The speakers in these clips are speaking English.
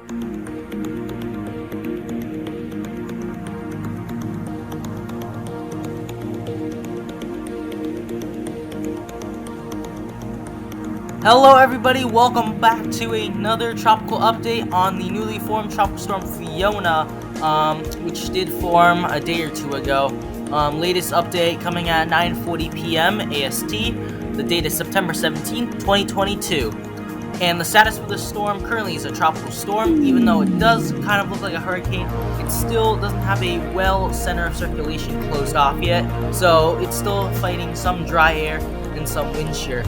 Hello everybody, welcome back to another tropical update on the newly formed tropical storm Fiona, which did form a day or two ago. Latest update coming at 9:40 p.m. AST. The date is September 17th, 2022. And the status for the storm currently is a tropical storm. Even though it does kind of look like a hurricane, it still doesn't have a well center of circulation closed off yet. So it's still fighting some dry air and some wind shear.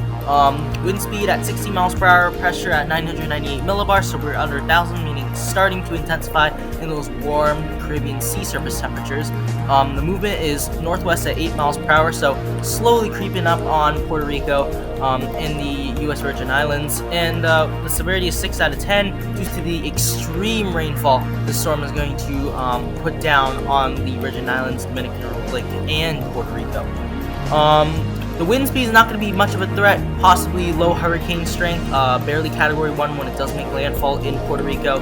Wind speed at 60 miles per hour, pressure at 998 millibars, so we're under 1,000, meaning it's starting to intensify in those warm Caribbean sea surface temperatures. The movement is northwest at 8 miles per hour, so slowly creeping up on Puerto Rico in the U.S. Virgin Islands, and the severity is 6 out of 10 due to the extreme rainfall the storm is going to put down on the Virgin Islands, Dominican Republic, and Puerto Rico. The wind speed is not going to be much of a threat, possibly low hurricane strength, barely Category 1 when it does make landfall in Puerto Rico.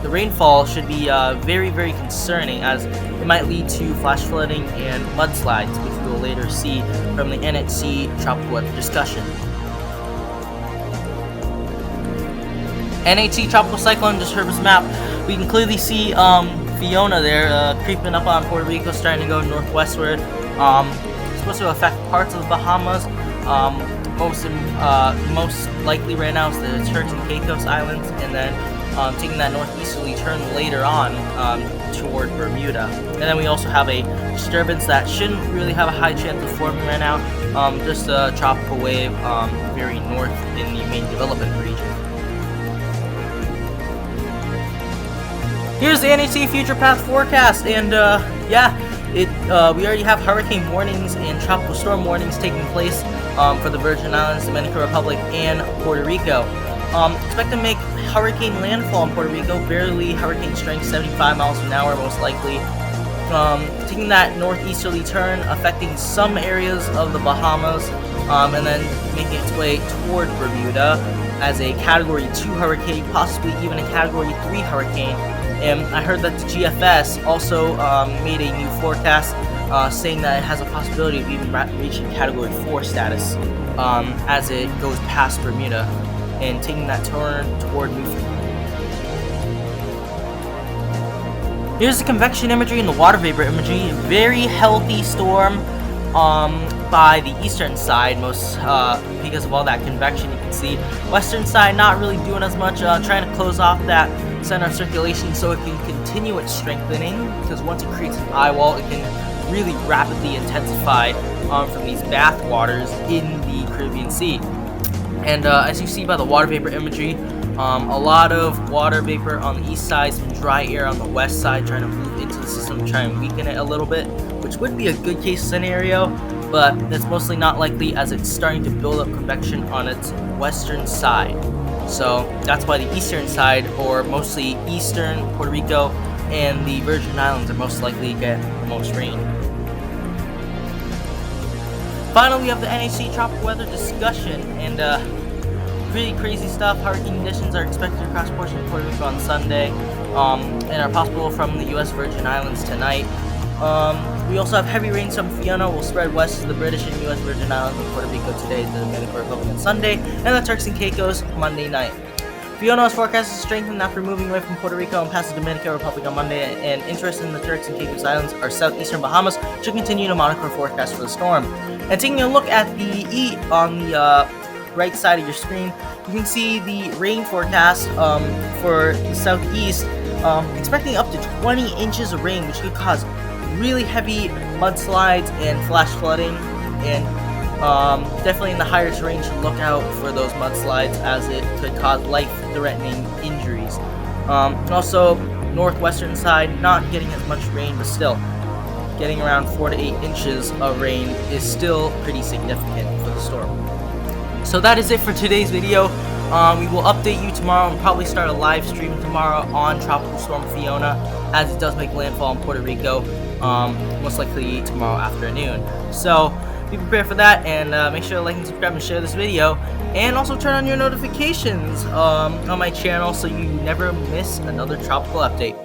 The rainfall should be very, very concerning, as it might lead to flash flooding and mudslides, which we will later see from the NHC tropical weather discussion. NHC tropical cyclone disturbance map. We can clearly see Fiona there creeping up on Puerto Rico, starting to go northwestward. It's supposed to affect parts of the Bahamas. Most likely right now is the Turks and Caicos Islands, and then taking that northeasterly turn later on toward Bermuda. And then we also have a disturbance that shouldn't really have a high chance of forming right now, just a tropical wave very north in the main development region. Here's the NHC Future Path forecast, and we already have hurricane warnings and tropical storm warnings taking place for the Virgin Islands, Dominican Republic, and Puerto Rico. Expect to make hurricane landfall in Puerto Rico, barely hurricane strength, 75 miles an hour most likely. Taking that northeasterly turn, affecting some areas of the Bahamas, and then making its way toward Bermuda as a Category 2 hurricane, possibly even a Category 3 hurricane. And I heard that the GFS also made a new forecast saying that it has a possibility of even reaching Category 4 status as it goes past Bermuda and taking that turn toward Newfoundland. Here's the convection imagery and the water vapor imagery. Very healthy storm by the eastern side, most because of all that convection. You can see western side not really doing as much, trying to close off that center of circulation so it can continue its strengthening, because once it creates an eye wall, it can really rapidly intensify from these bath waters in the Caribbean Sea. And as you see by the water vapor imagery, a lot of water vapor on the east side, some dry air on the west side, trying to move into the system, try and weaken it a little bit, which would be a good case scenario, but that's mostly not likely as it's starting to build up convection on its western side. So that's why the eastern side, or mostly eastern Puerto Rico and the Virgin Islands, are most likely to get the most rain. Finally, we have the NHC tropical weather discussion, and pretty crazy stuff. Hurricane conditions are expected across portions of Puerto Rico on Sunday, and are possible from the U.S. Virgin Islands tonight. We also have heavy rains from Fiona will spread west to the British and U.S. Virgin Islands and Puerto Rico today, the Dominican Republic on Sunday, and the Turks and Caicos Monday night. Fiona is forecast to strengthen after moving away from Puerto Rico and past the Dominican Republic on Monday, and interest in the Turks and Caicos Islands or southeastern Bahamas should continue to monitor forecast for the storm. And taking a look at the on the right side of your screen, you can see the rain forecast for the southeast, expecting up to 20 inches of rain, which could cause really heavy mudslides and flash flooding, and definitely in the higher terrain should look out for those mudslides, as it could cause life-threatening injuries. Also, northwestern side not getting as much rain, but still getting around 4 to 8 inches of rain is still pretty significant for the storm. So that is it for today's video. We will update you tomorrow and probably start a live stream tomorrow on Tropical Storm Fiona, as it does make landfall in Puerto Rico, most likely tomorrow afternoon. So be prepared for that, and make sure to like and subscribe and share this video, and also turn on your notifications on my channel so you never miss another tropical update.